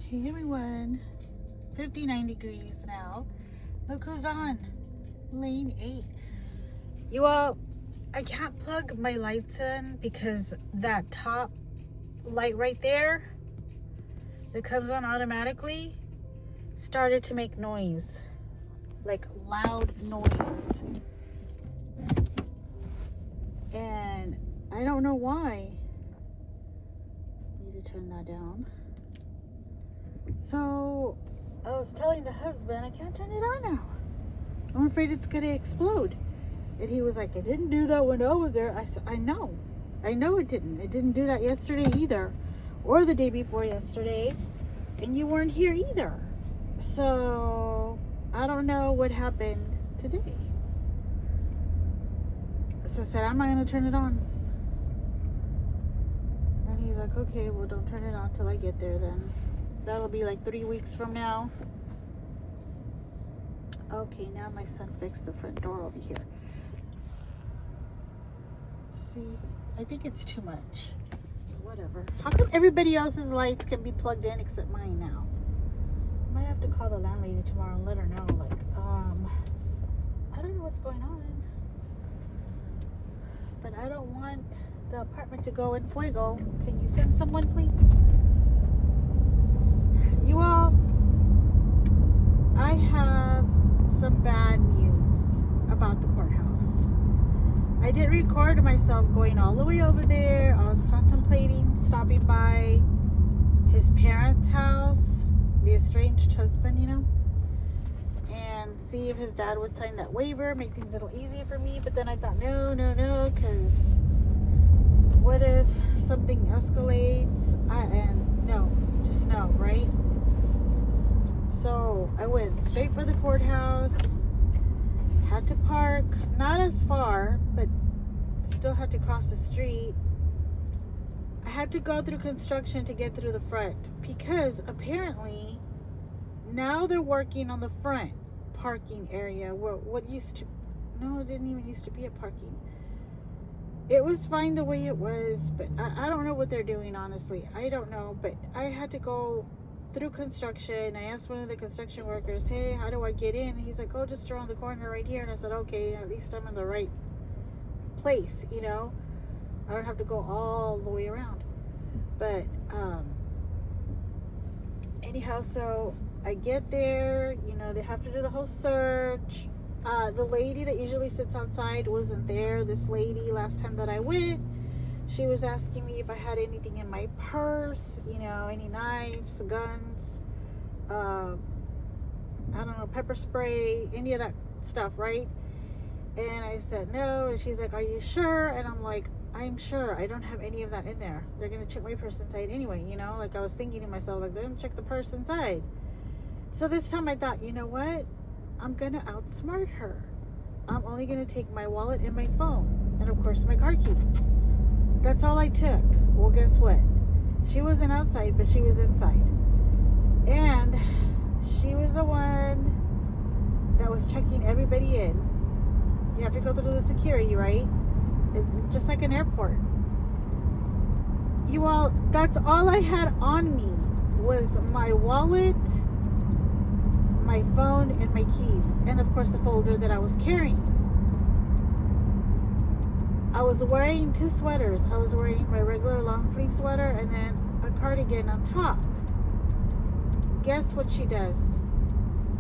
Hey everyone, 59 degrees now. Look who's on lane 8. You all, I can't plug my lights in because that top light right there that comes on automatically started to make noise, like loud noise, and I don't know why. Need to turn that down. So I was telling the husband I can't turn it on now. I'm afraid it's gonna explode. And he was like, I didn't do that when I was there. I said, I know it didn't. It didn't do that yesterday either, or the day before yesterday, and you weren't here either. So I don't know what happened today. So I said, I'm not gonna turn it on. And he's like, okay, well, don't turn it on till I get there then. That'll be like 3 weeks from now. Okay, now my son fixed the front door over here. See, I think it's too much. Whatever. How come everybody else's lights can be plugged in except mine now? I might have to call the landlady tomorrow and let her know. Like, I don't know what's going on. But I don't want the apartment to go in fuego. Can you send someone, please? You all, I have some bad news about the courthouse. I did record myself going all the way over there. I was contemplating stopping by his parents' house, the estranged husband, you know, and see if his dad would sign that waiver, make things a little easier for me. But then I thought, no, because what if something escalates? No, right? So I went straight for the courthouse, had to park, not as far, but still had to cross the street. I had to go through construction to get through the front because apparently now they're working on the front parking area where what used to, no, it didn't even used to be a parking. It was fine the way it was, but I don't know what they're doing, honestly. I don't know, but I had to go through construction. I asked one of the construction workers, hey, how do I get in? He's like, oh, just around the corner right here. And I said, okay, at least I'm in the right place, you know? I don't have to go all the way around. But anyhow, so I get there, you know, they have to do the whole search. The lady that usually sits outside wasn't there. This lady, last time that I went, she was asking me if I had anything in my purse, you know, any knives, guns, I don't know, pepper spray, any of that stuff, right? And I said no, and she's like, are you sure? And I'm like, I'm sure. I don't have any of that in there. They're gonna check my purse inside anyway, you know? Like, I was thinking to myself, like, they're gonna check the purse inside. So this time I thought, you know what? I'm gonna outsmart her. I'm only gonna take my wallet and my phone, and of course my car keys. That's all I took. Well, guess what? She wasn't outside, but she was inside. And she was the one that was checking everybody in. You have to go through the security, right? It's just like an airport. You all, that's all I had on me was my wallet, my phone, and my keys. And of course the folder that I was carrying. I was wearing 2 sweaters. I was wearing my regular long sleeve sweater and then a cardigan on top. Guess what she does?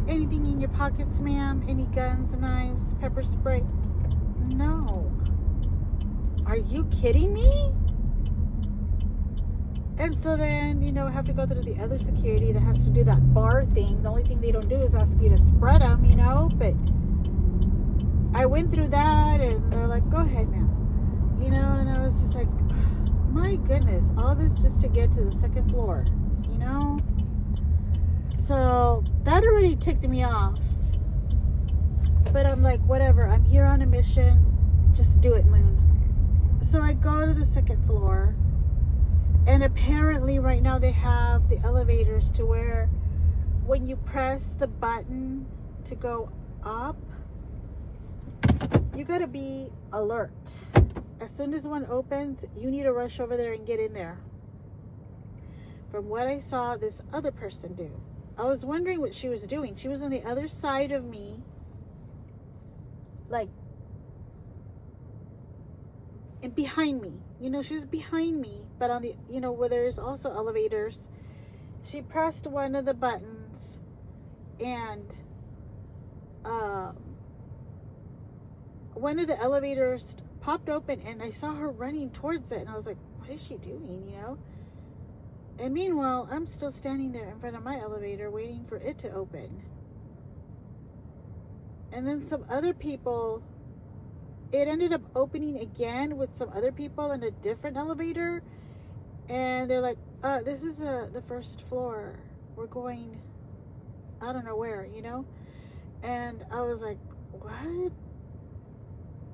Anything in your pockets, ma'am? Any guns, knives, pepper spray? No. Are you kidding me? And so then, you know, I have to go through the other security that has to do that bar thing. The only thing they don't do is ask you to spread them, you know, but I went through that and they're like, go ahead, ma'am. You know, and I was just like, my goodness, all this just to get to the 2nd floor, you know? So that already ticked me off. But I'm like, whatever, I'm here on a mission. Just do it, Moon. So I go to the 2nd floor. And apparently right now they have the elevators to where when you press the button to go up, you gotta be alert. As soon as one opens, you need to rush over there and get in there. from what I saw this other person do. I was wondering what she was doing. She was on the other side of me, like, and behind me. You know, she was behind me, but on the, you know, where there's also elevators. She pressed one of the buttons, and one of the elevators popped open, and I saw her running towards it, and I was like, what is she doing, you know? And meanwhile, I'm still standing there in front of my elevator waiting for it to open. And then some other people, it ended up opening again with some other people in a different elevator. And they're like, this is the first floor. We're going, I don't know where, you know? And I was like, what?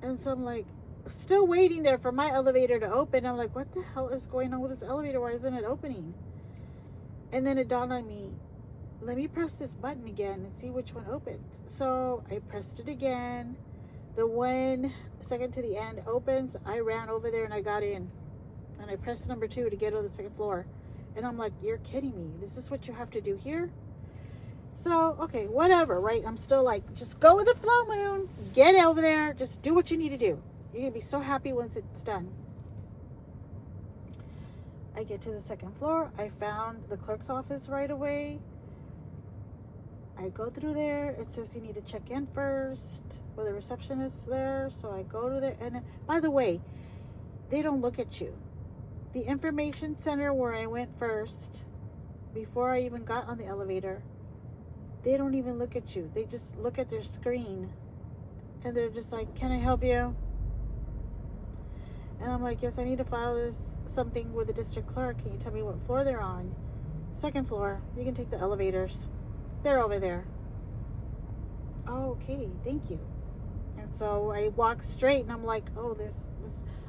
And so I'm like, still waiting there for my elevator to open. I'm like, what the hell is going on with this elevator? Why isn't it opening? And then it dawned on me, let me press this button again and see which one opens. So I pressed it again. The one second to the end opens. I ran over there and I got in. And I pressed number 2 to get on the second floor. And I'm like, you're kidding me. This is what you have to do here? So, okay, whatever, right? I'm still like, just go with the flow, Moon. Get over there. Just do what you need to do. You're going to be so happy once it's done. I get to the second floor. I found the clerk's office right away. I go through there. It says you need to check in first with the receptionist there. So I go to there. And by the way, they don't look at you. The information center where I went first, before I even got on the elevator, they don't even look at you. They just look at their screen. And they're just like, can I help you? And I'm like, yes, I need to file something with the district clerk. Can you tell me what floor they're on? Second floor. You can take the elevators. They're over there. Oh, okay, thank you. And so I walk straight, and I'm like, oh, this.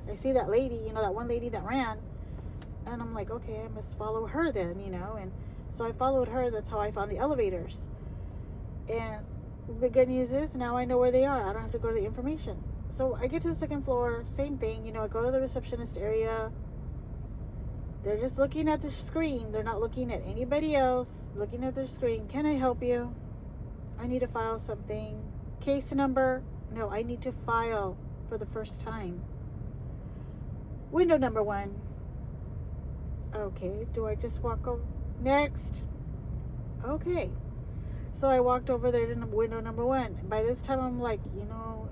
I see that lady, you know, that one lady that ran. And I'm like, okay, I must follow her then, you know. And so I followed her. That's how I found the elevators. And the good news is now I know where they are. I don't have to go to the information. So I get to the second floor, same thing, you know, I go to the receptionist area. They're just looking at the screen. They're not looking at anybody else, looking at their screen. Can I help you? I need to file something. Case number? No, I need to file for the first time. Window number 1. Okay, do I just walk over? Next. Okay. So I walked over there to window number 1. By this time, I'm like, you know,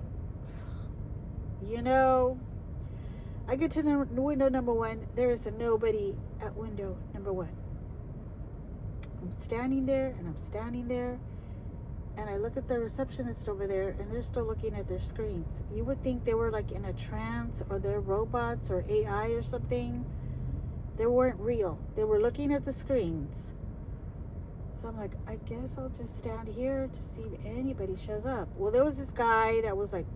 I get to window number 1. There is nobody at window number 1. I'm standing there, and I look at the receptionist over there, and they're still looking at their screens. You would think they were like in a trance, or they're robots or AI or something. They weren't real. They were looking at the screens. So I'm like, I guess I'll just stand here to see if anybody shows up. Well, there was this guy that was like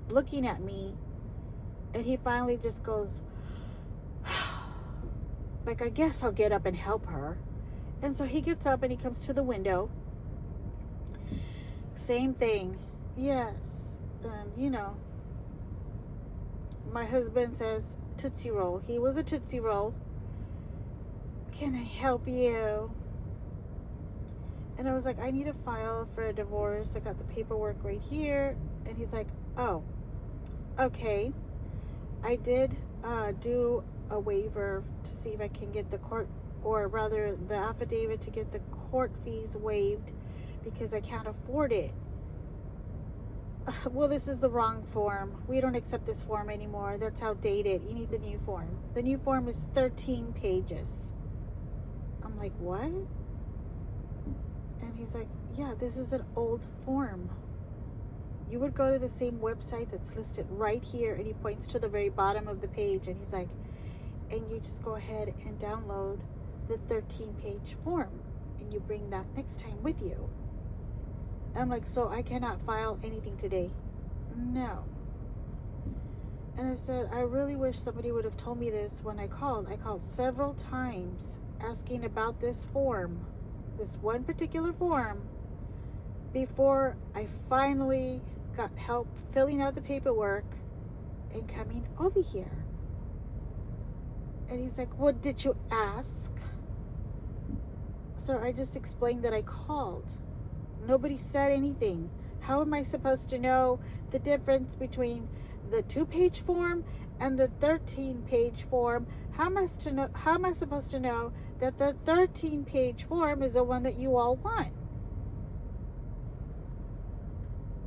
looking at me, and he finally just goes, like, I guess I'll get up and help her. And so he gets up and he comes to the window. Same thing. Yes. And, you know, my husband says, Tootsie Roll. He was a Tootsie Roll. Can I help you? And I was like, I need a file for a divorce. I got the paperwork right here. And he's like, oh, okay. I did do a waiver to see if I can get the court, or rather the affidavit to get the court fees waived because I can't afford it. Well, this is the wrong form. We don't accept this form anymore. That's outdated. You need the new form. The new form is 13 pages. I'm like, what? And he's like, yeah, this is an old form. You would go to the same website that's listed right here, and he points to the very bottom of the page, and he's like, and you just go ahead and download the 13-page form, and you bring that next time with you. I'm like, so I cannot file anything today? No. And I said, I really wish somebody would have told me this when I called. I called several times asking about this form, this one particular form, before I finally got help filling out the paperwork and coming over here. And he's like, what did you ask? sir, I just explained that I called. Nobody said anything. How am I supposed to know the difference between the 2-page form and the 13-page form? How am I supposed to know that the 13-page form is the one that you all want?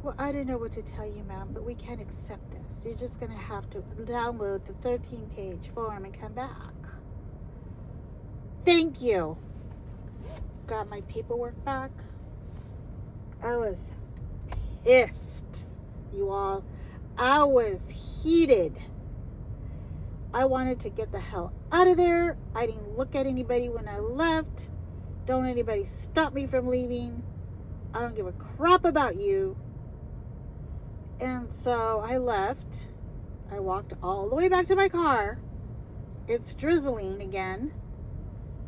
Well, I don't know what to tell you, ma'am, but we can't accept this. You're just going to have to download the 13-page form and come back. Thank you. Got my paperwork back. I was pissed, you all. I was heated. I wanted to get the hell out of there. I didn't look at anybody when I left. Don't anybody stop me from leaving. I don't give a crap about you. And so I left. I walked all the way back to my car. It's drizzling again.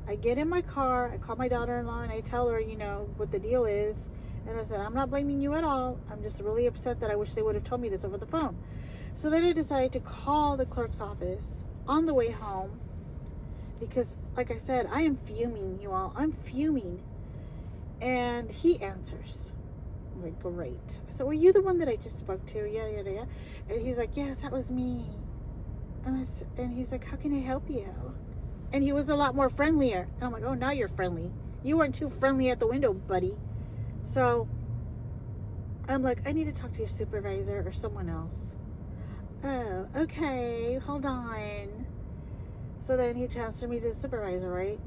I get in my car. I call my daughter-in-law and I tell her, you know, what the deal is. And I said, I'm not blaming you at all. I'm just really upset that I wish they would have told me this over the phone. So then I decided to call the clerk's office on the way home. Because, like I said, I am fuming, you all. I'm fuming. And he answers. I'm like, great. So, were you the one that I just spoke to? Yeah. And he's like, yes, that was me. And he's like, how can I help you? And he was a lot more friendlier. And I'm like, oh, now you're friendly. You weren't too friendly at the window, buddy. So, I'm like, I need to talk to your supervisor or someone else. Oh, okay, hold on. So then he transferred me to the supervisor, right?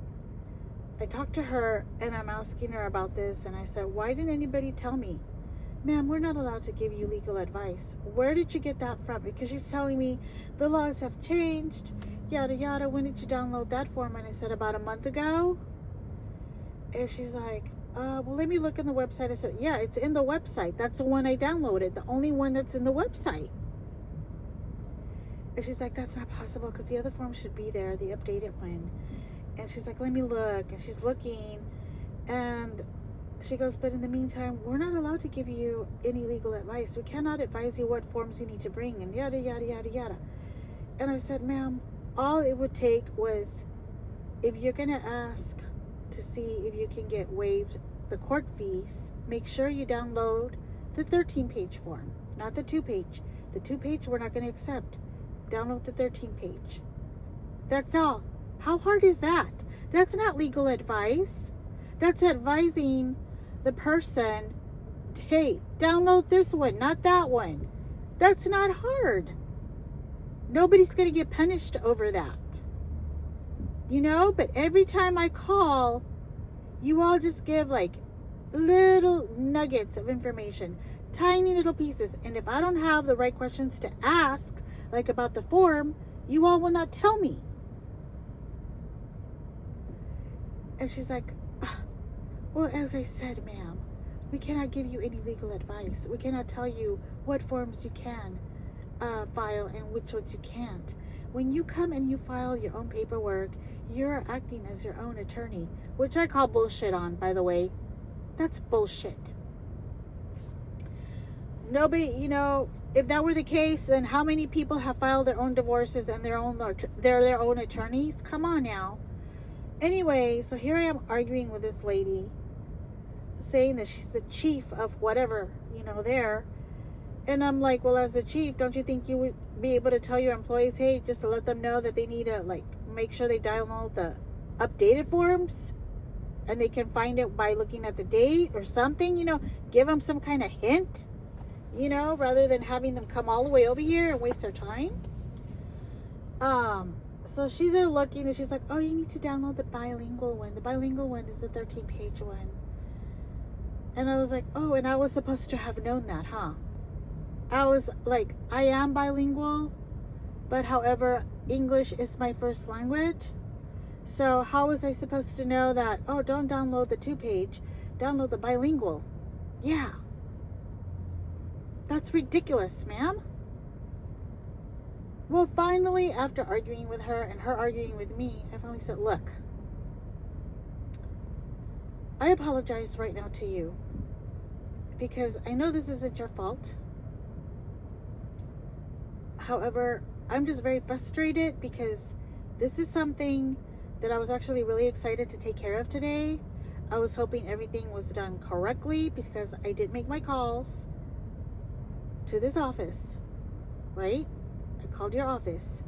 I talked to her and I'm asking her about this. And I said, why didn't anybody tell me? Ma'am, we're not allowed to give you legal advice. Where did you get that from? Because she's telling me the laws have changed, yada yada. When did you download that form? And I said, about a month ago. And she's like, well, let me look in the website. I said, yeah, it's in the website. That's the one I downloaded, the only one that's in the website. And she's like, that's not possible because the other form should be there, the updated one. And she's like, let me look. And she's looking and she goes, but in the meantime, we're not allowed to give you any legal advice. We cannot advise you what forms you need to bring and yada, yada, yada, yada. And I said, ma'am, all it would take was, if you're going to ask to see if you can get waived the court fees, make sure you download the 13-page form, not the 2-page. The 2-page we're not going to accept. Download the 13-page. That's all. How hard is that? That's not legal advice. That's advising the person, hey, download this one, not that one. That's not hard. Nobody's going to get punished over that. You know, but every time I call, you all just give like little nuggets of information, tiny little pieces. And if I don't have the right questions to ask, like about the form, you all will not tell me. And she's like, well, as I said, ma'am, we cannot give you any legal advice. We cannot tell you what forms you can file and which ones you can't. When you come and you file your own paperwork, you're acting as your own attorney, which I call bullshit on, by the way. That's bullshit. Nobody, you know, if that were the case, then how many people have filed their own divorces and they're their own attorneys? Come on now. Anyway, so here I am arguing with this lady, saying that she's the chief of whatever, you know, there. And I'm like, well, as the chief, don't you think you would be able to tell your employees, hey, just to let them know that they need to, like, make sure they download the updated forms and they can find it by looking at the date or something, you know, give them some kind of hint, you know, rather than having them come all the way over here and waste their time. So she's there looking and she's like, oh, you need to download the bilingual one. The bilingual one is the 13-page one. And I was like, oh, and I was supposed to have known that, huh? I was like, I am bilingual, but however, English is my first language. So how was I supposed to know that, oh, don't download the 2-page, download the bilingual? Yeah. That's ridiculous, ma'am. Well, finally, after arguing with her and her arguing with me, I finally said, look, I apologize right now to you because I know this isn't your fault. However, I'm just very frustrated because this is something that I was actually really excited to take care of today. I was hoping everything was done correctly because I did make my calls to this office, right? I called your office,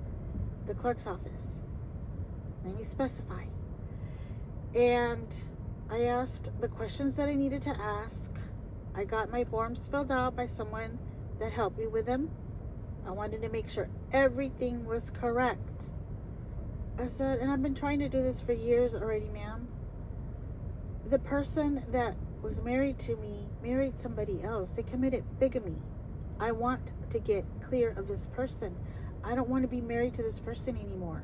the clerk's office. Let me specify. And I asked the questions that I needed to ask. I got my forms filled out by someone that helped me with them. I wanted to make sure everything was correct. I said, and I've been trying to do this for years already, ma'am. The person that was married to me married somebody else. They committed bigamy. I want to get clear of this person. I don't want to be married to this person anymore.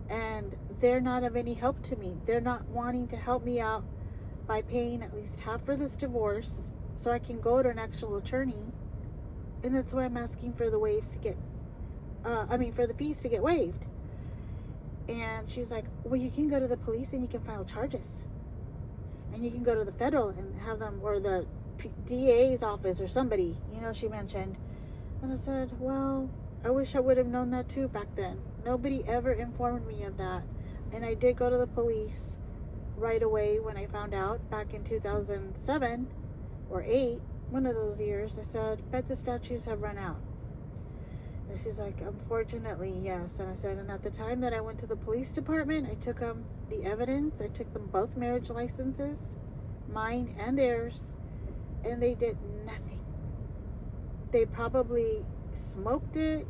And they're not of any help to me. They're not wanting to help me out by paying at least half for this divorce so I can go to an actual attorney. And that's why I'm asking for the waves to get, for the fees to get waived. And she's like, well, you can go to the police and you can file charges. And you can go to the federal and have them, or the DA's office or somebody, she mentioned. And I said, well, I wish I would have known that too back then. Nobody ever informed me of that. And I did go to the police right away when I found out back in 2007 or 8, one of those years. I said, bet the statutes have run out. And she's like, unfortunately, yes. And I said, and at the time that I went to the police department, I took them the evidence. I took them both marriage licenses, mine and theirs, and they did nothing. They probably smoked it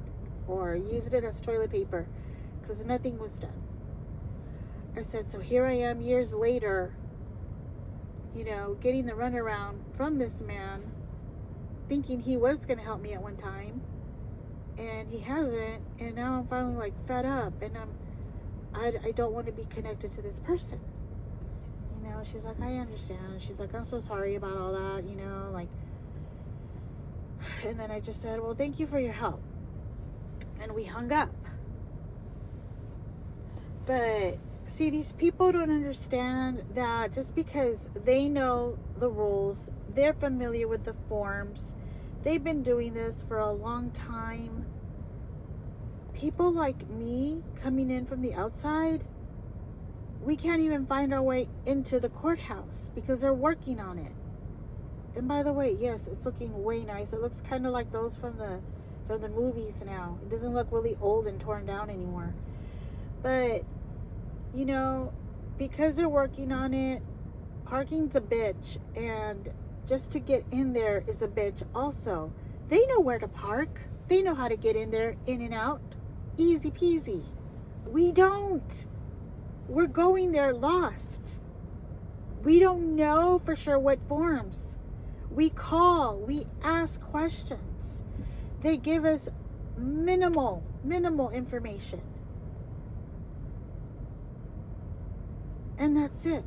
or used it as toilet paper because nothing was done. I said, so here I am years later, getting the runaround from this man, thinking he was going to help me at one time, and he hasn't, and now I'm finally fed up, and I don't want to be connected to this person. She's like, I understand. She's like, I'm so sorry about all that, and then I just said, well, thank you for your help. And we hung up. But see, these people don't understand that just because they know the rules, they're familiar with the forms, they've been doing this for a long time. People like me coming in from the outside, we can't even find our way into the courthouse because they're working on it. And by the way, yes, it's looking way nice. It looks kind of like those from the movies now. It doesn't look really old and torn down anymore. But, because they're working on it, parking's a bitch. And just to get in there is a bitch also. They know where to park. They know how to get in there, in and out. Easy peasy. We don't. We're going there lost. We don't know for sure what forms. We call, we ask questions. They give us minimal information. And that's it.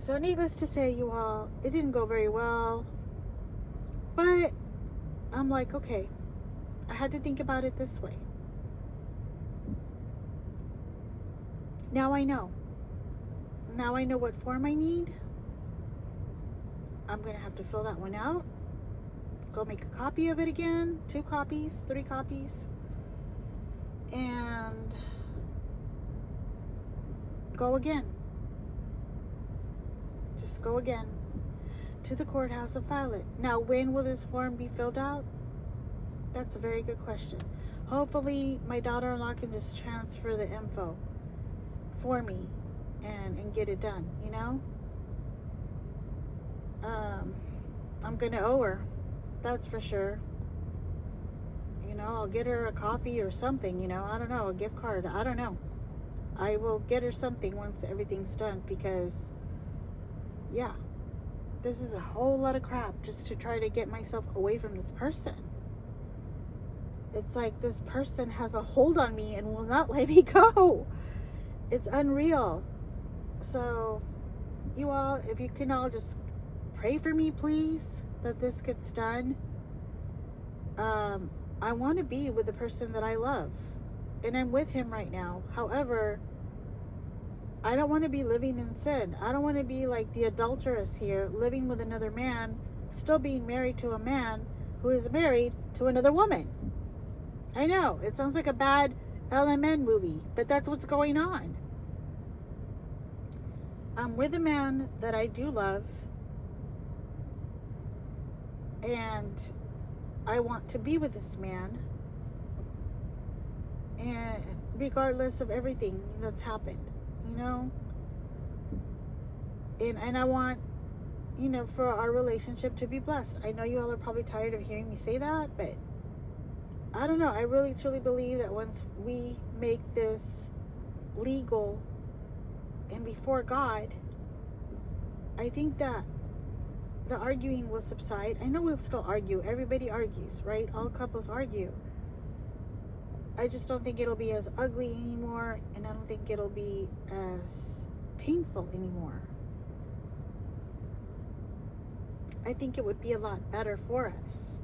So needless to say, you all, it didn't go very well. But I'm like, okay, I had to think about it this way. Now I know. Now I know what form I need. I'm going to have to fill that one out. Go make a copy of it again. 2 copies, 3 copies. And go again. Just go again to the courthouse and file it. Now, when will this form be filled out? That's a very good question. Hopefully, my daughter-in-law can just transfer the info for me and get it done, I'm gonna owe her, that's for sure. I'll get her a coffee or something, I don't know, a gift card, I don't know. I will get her something once everything's done, because yeah, this is a whole lot of crap just to try to get myself away from this person. It's like this person has a hold on me and will not let me go. It's unreal. So, you all, if you can all just pray for me, please, that this gets done. I want to be with the person that I love, and I'm with him right now. However, I don't want to be living in sin. I don't want to be like the adulteress here, living with another man, still being married to a man who is married to another woman. I know, it sounds like a bad LMN movie, but that's what's going on. I'm with a man that I do love, and I want to be with this man, and regardless of everything that's happened, you know, and I want, you know, for our relationship to be blessed. I know you all are probably tired of hearing me say that, but I don't know. I really truly believe that once we make this legal and before God, I think that the arguing will subside. I know we'll still argue. Everybody argues, right? All couples argue. I just don't think it'll be as ugly anymore, and I don't think it'll be as painful anymore. I think it would be a lot better for us.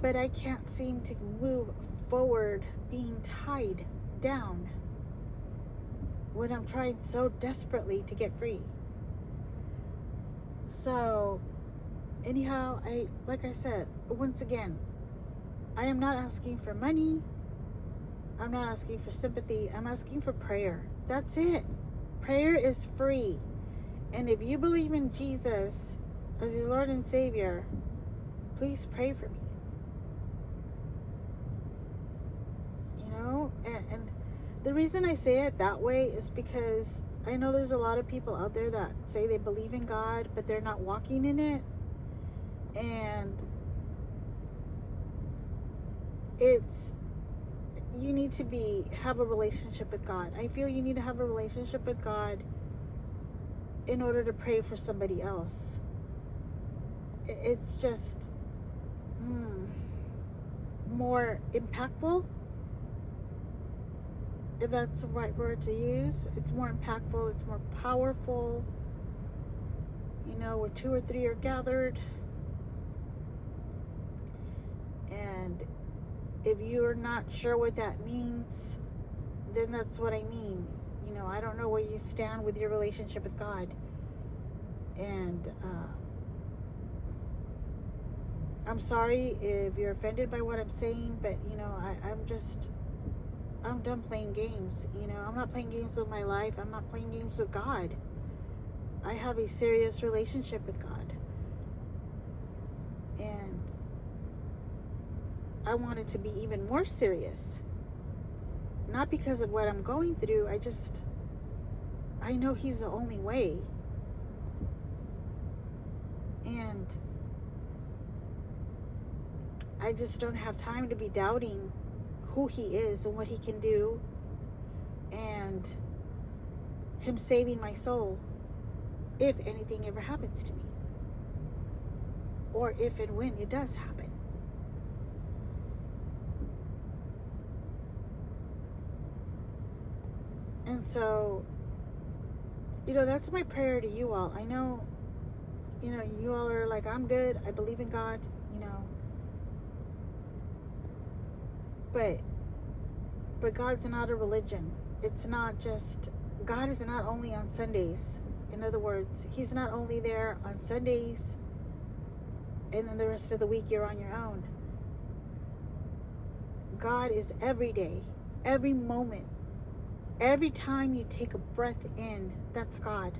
But I can't seem to move forward being tied down when I'm trying so desperately to get free. So, anyhow, like I said, once again, I am not asking for money. I'm not asking for sympathy. I'm asking for prayer. That's it. Prayer is free. And if you believe in Jesus as your Lord and Savior, please pray for me. You know, and the reason I say it that way is because I know there's a lot of people out there that say they believe in God, but they're not walking in it. And you need to have a relationship with God. I feel you need to have a relationship with God in order to pray for somebody else. It's just more impactful, if that's the right word to use. It's more impactful, it's more powerful. You know, where 2 or 3 are gathered. And if you're not sure what that means, then that's what I mean. You know, I don't know where you stand with your relationship with God. And I'm sorry if you're offended by what I'm saying, but, you know, I'm done playing games. You know, I'm not playing games with my life. I'm not playing games with God. I have a serious relationship with God. And I want it to be even more serious. Not because of what I'm going through. I know He's the only way. And I just don't have time to be doubting who He is and what He can do, and Him saving my soul if anything ever happens to me, or if and when it does happen. And so, you know, that's my prayer to you all. I know, you know, you all are like, I'm good, I believe in God, you know, but God's not a religion. It's not just, God is not only on Sundays. In other words, He's not only there on Sundays and then the rest of the week you're on your own. God is every day, every moment. Every time you take a breath in, that's God.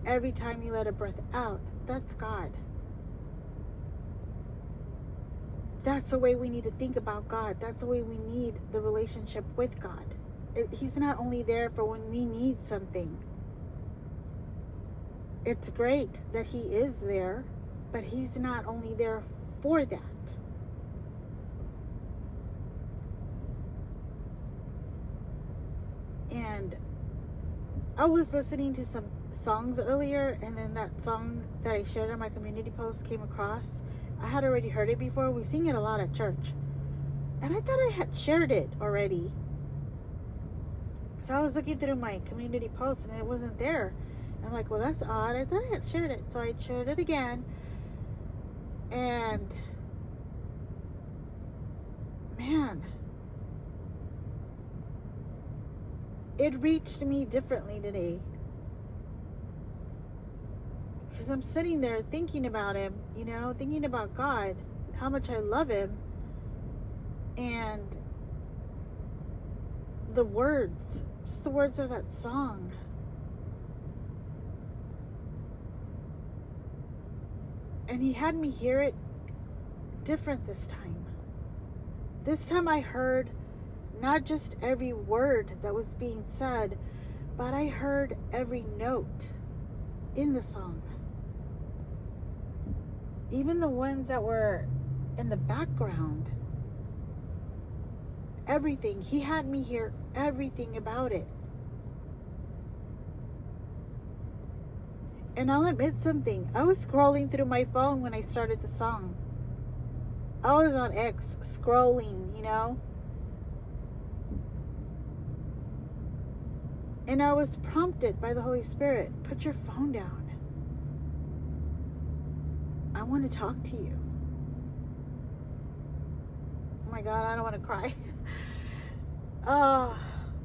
Every time you let a breath out, that's God. That's the way we need to think about God. That's the way we need the relationship with God. He's not only there for when we need something. It's great that He is there, but He's not only there for that. And I was listening to some songs earlier, and then that song that I shared on my community post came across. I had already heard it before. We sing it a lot at church. And I thought I had shared it already. So I was looking through my community post and it wasn't there. I'm like, well, that's odd. I thought I had shared it. So I shared it again. And man, it reached me differently today. Because I'm sitting there thinking about Him, you know, thinking about God, how much I love Him, and the words, just the words of that song, And he had me hear it different this time. This time I heard not just every word that was being said, but I heard every note in the song. Even the ones that were in the background. Everything. He had me hear everything about it. And I'll admit something. I was scrolling through my phone when I started the song. I was on X scrolling, you know. And I was prompted by the Holy Spirit, put your phone down. I want to talk to you. Oh my God, I don't want to cry. Oh,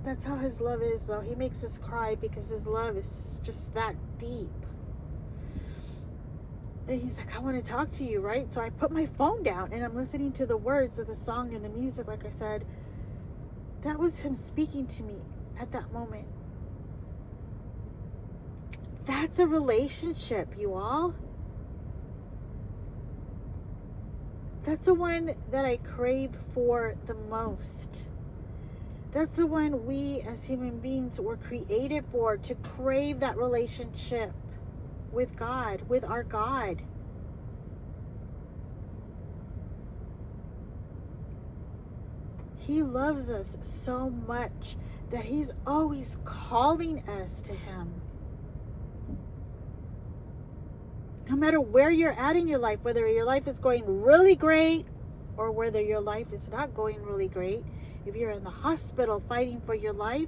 that's how his love is, though. He makes us cry because his love is just that deep. And he's like, I want to talk to you, right? So I put my phone down and I'm listening to the words of the song and the music. Like I said, that was him speaking to me at that moment. That's a relationship, you all. That's the one that I crave for the most. That's the one we as human beings were created for, to crave that relationship with God, with our God. He loves us so much that he's always calling us to him. No matter where you're at in your life, whether your life is going really great or whether your life is not going really great, if you're in the hospital fighting for your life,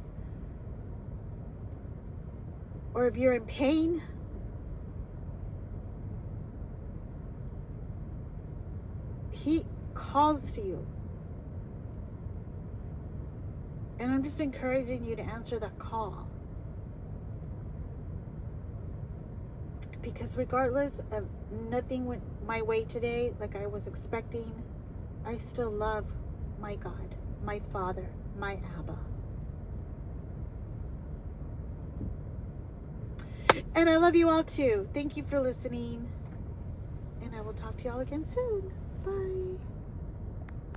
or if you're in pain, he calls to you. And I'm just encouraging you to answer that call. Because regardless of nothing went my way today like I was expecting, I still love my God, my Father, my Abba. And I love you all too. Thank you for listening. And I will talk to y'all again soon. Bye.